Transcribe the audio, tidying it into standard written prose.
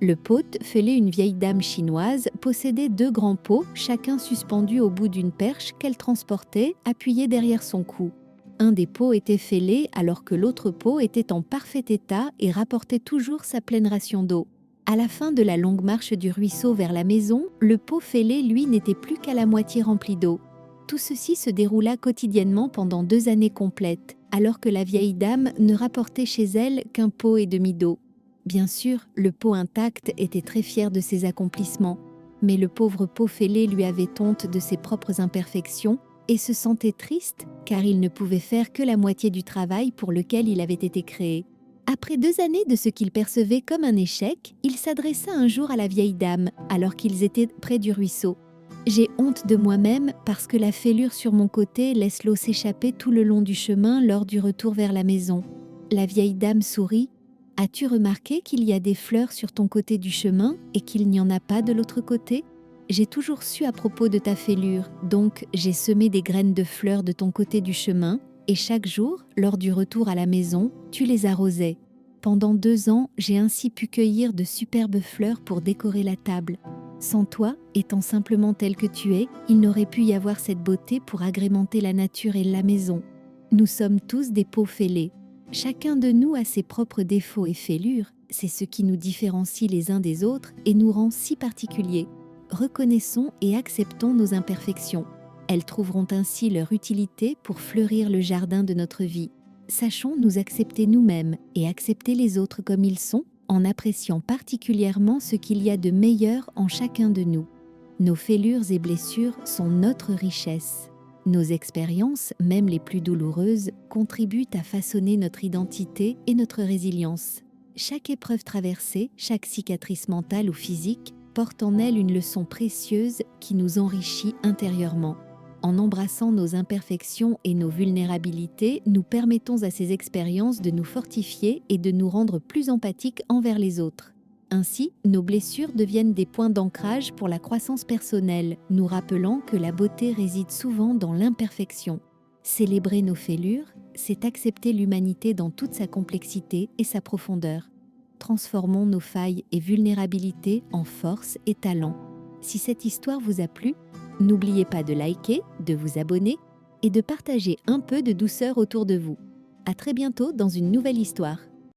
Le Pôte, fêlé une vieille dame chinoise, possédait 2 grands pots, chacun suspendu au bout d'une perche qu'elle transportait, appuyée derrière son cou. Un des pots était fêlé alors que l'autre pot était en parfait état et rapportait toujours sa pleine ration d'eau. À la fin de la longue marche du ruisseau vers la maison, le pot fêlé, lui, n'était plus qu'à la moitié rempli d'eau. Tout ceci se déroula quotidiennement pendant 2 années complètes, alors que la vieille dame ne rapportait chez elle qu'un pot et demi d'eau. Bien sûr, le pot intact était très fier de ses accomplissements, mais le pauvre pot fêlé lui avait honte de ses propres imperfections et se sentait triste car il ne pouvait faire que la moitié du travail pour lequel il avait été créé. Après 2 années de ce qu'il percevait comme un échec, il s'adressa un jour à la vieille dame alors qu'ils étaient près du ruisseau. « J'ai honte de moi-même parce que la fêlure sur mon côté laisse l'eau s'échapper tout le long du chemin lors du retour vers la maison. » La vieille dame sourit. « As-tu remarqué qu'il y a des fleurs sur ton côté du chemin et qu'il n'y en a pas de l'autre côté ? J'ai toujours su à propos de ta fêlure, donc j'ai semé des graines de fleurs de ton côté du chemin et chaque jour, lors du retour à la maison, tu les arrosais. Pendant 2 ans, j'ai ainsi pu cueillir de superbes fleurs pour décorer la table. Sans toi, étant simplement tel que tu es, il n'aurait pu y avoir cette beauté pour agrémenter la nature et la maison. Nous sommes tous des pots fêlés. Chacun de nous a ses propres défauts et fêlures, c'est ce qui nous différencie les uns des autres et nous rend si particuliers. Reconnaissons et acceptons nos imperfections. Elles trouveront ainsi leur utilité pour fleurir le jardin de notre vie. Sachons nous accepter nous-mêmes et accepter les autres comme ils sont, en appréciant particulièrement ce qu'il y a de meilleur en chacun de nous. Nos fêlures et blessures sont notre richesse. Nos expériences, même les plus douloureuses, contribuent à façonner notre identité et notre résilience. Chaque épreuve traversée, chaque cicatrice mentale ou physique, porte en elle une leçon précieuse qui nous enrichit intérieurement. En embrassant nos imperfections et nos vulnérabilités, nous permettons à ces expériences de nous fortifier et de nous rendre plus empathiques envers les autres. Ainsi, nos blessures deviennent des points d'ancrage pour la croissance personnelle, nous rappelant que la beauté réside souvent dans l'imperfection. Célébrer nos fêlures, c'est accepter l'humanité dans toute sa complexité et sa profondeur. Transformons nos failles et vulnérabilités en force et talent. Si cette histoire vous a plu, n'oubliez pas de liker, de vous abonner et de partager un peu de douceur autour de vous. À très bientôt dans une nouvelle histoire.